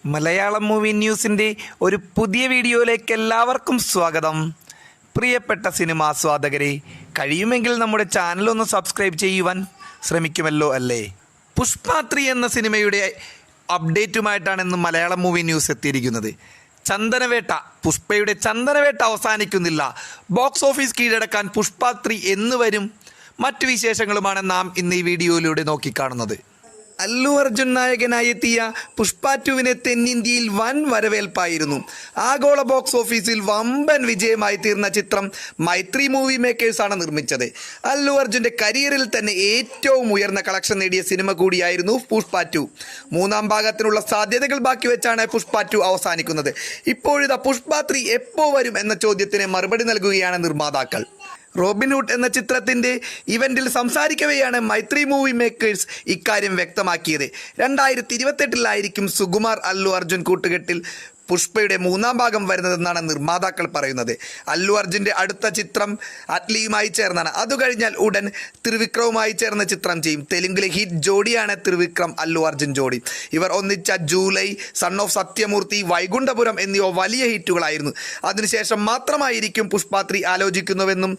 Malayalam movie ന്യൂസിൻ്റെ ഒരു പുതിയ വീഡിയോയിലേക്ക് എല്ലാവർക്കും സ്വാഗതം. പ്രിയപ്പെട്ട സിനിമാസ്വാദകരെ, കഴിയുമെങ്കിൽ നമ്മുടെ ചാനലൊന്ന് സബ്സ്ക്രൈബ് ചെയ്യുവാൻ ശ്രമിക്കുമല്ലോ അല്ലേ? പുഷ്പ 3 എന്ന സിനിമയുടെ അപ്ഡേറ്റുമായിട്ടാണ് ഇന്ന് മലയാളം മൂവി ന്യൂസ് എത്തിയിരിക്കുന്നത്. പുഷ്പയുടെ ചന്ദനവേട്ട അവസാനിക്കുന്നില്ല. ബോക്സ് ഓഫീസ് കീഴടക്കാൻ പുഷ്പ 3 എന്ന് വരും? മറ്റു വിശേഷങ്ങളുമാണ് നാം ഇന്ന് ഈ വീഡിയോയിലൂടെ നോക്കിക്കാണുന്നത്. അല്ലു അർജുൻ നായകനായി എത്തിയ പുഷ്പ 2 തെന്നിന്ത്യയിൽ വൻ വരവേൽപ്പായിരുന്നു. ആഗോള ബോക്സ് ഓഫീസിൽ വമ്പൻ വിജയമായി തീർന്ന ചിത്രം മൈത്രി മൂവി മേക്കേഴ്സാണ് നിർമ്മിച്ചത്. അല്ലു അർജുൻ്റെ കരിയറിൽ തന്നെ ഏറ്റവും ഉയർന്ന കളക്ഷൻ നേടിയ സിനിമ കൂടിയായിരുന്നു പുഷ്പ 2. മൂന്നാം ഭാഗത്തിനുള്ള സാധ്യതകൾ ബാക്കി വെച്ചാണ് പുഷ്പ 2 അവസാനിക്കുന്നത്. ഇപ്പോഴിതാ പുഷ്പ 3 എപ്പോൾ വരും എന്ന ചോദ്യത്തിന് മറുപടി നൽകുകയാണ് നിർമ്മാതാക്കൾ. റോബിൻഹുഡ് എന്ന ചിത്രത്തിൻ്റെ ഇവൻറ്റിൽ സംസാരിക്കവെയാണ് മൈത്രി മൂവി മേക്കേഴ്സ് ഇക്കാര്യം വ്യക്തമാക്കിയത്. 2028 സുകുമാർ അല്ലു അർജുൻ കൂട്ടുകെട്ടിൽ പുഷ്പയുടെ മൂന്നാം ഭാഗം വരുന്നതെന്നാണ് നിർമ്മാതാക്കൾ പറയുന്നത്. അല്ലു അർജുൻ്റെ അടുത്ത ചിത്രം അറ്റ്ലിയുമായി ചേർന്നാണ്. അതുകഴിഞ്ഞാൽ ഉടൻ ത്രിവിക്രവുമായി ചേർന്ന് ചിത്രം ചെയ്യും. തെലുങ്കിലെ ഹിറ്റ് ജോഡിയാണ് ത്രിവിക്രം അല്ലു അർജുൻ ജോഡി. ഇവർ ഒന്നിച്ച July, son of Sathyamurthy, Vaikunthapuram എന്നിവ വലിയ ഹിറ്റുകളായിരുന്നു. അതിനുശേഷം മാത്രമായിരിക്കും പുഷ്പ 3 ആലോചിക്കുന്നുവെന്നും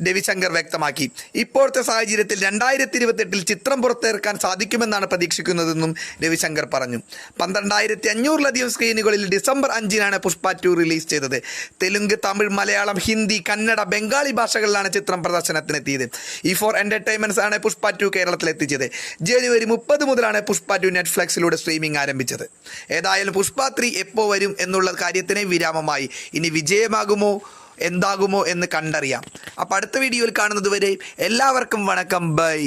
രവിശങ്കർ വ്യക്തമാക്കി. ഇപ്പോഴത്തെ സാഹചര്യത്തിൽ 2028 ചിത്രം പുറത്തിറക്കാൻ സാധിക്കുമെന്നാണ് പ്രതീക്ഷിക്കുന്നതെന്നും രവിശങ്കർ പറഞ്ഞു. 12,500-ലധികം സ്ക്രീനുകളിൽ ഡിസംബർ 5-നാണ് പുഷ്പ 2 റിലീസ് ചെയ്തത്. തെലുങ്ക്, തമിഴ്, മലയാളം, ഹിന്ദി, കന്നഡ, ബംഗാളി ഭാഷകളിലാണ് ചിത്രം പ്രദർശനത്തിനെത്തിയത്. E4 എൻ്റർടൈൻമെൻറ്റ്സ് ആണ് പുഷ്പ 2 കേരളത്തിലെത്തിച്ചത്. ജനുവരി 30 മുതലാണ് പുഷ്പ 2 നെറ്റ്ഫ്ലിക്സിലൂടെ സ്ട്രീമിംഗ് ആരംഭിച്ചത്. ഏതായാലും പുഷ്പ 3 എപ്പോൾ വരും എന്നുള്ള കാര്യത്തിന് വിരാമമായി. ഇനി വിജയമാകുമോ എന്താകുമോ എന്ന് കണ്ടറിയാം. അപ്പോൾ അടുത്ത വീഡിയോയിൽ കാണുന്നത് വരെ എല്ലാവർക്കും വണക്കം. ബൈ.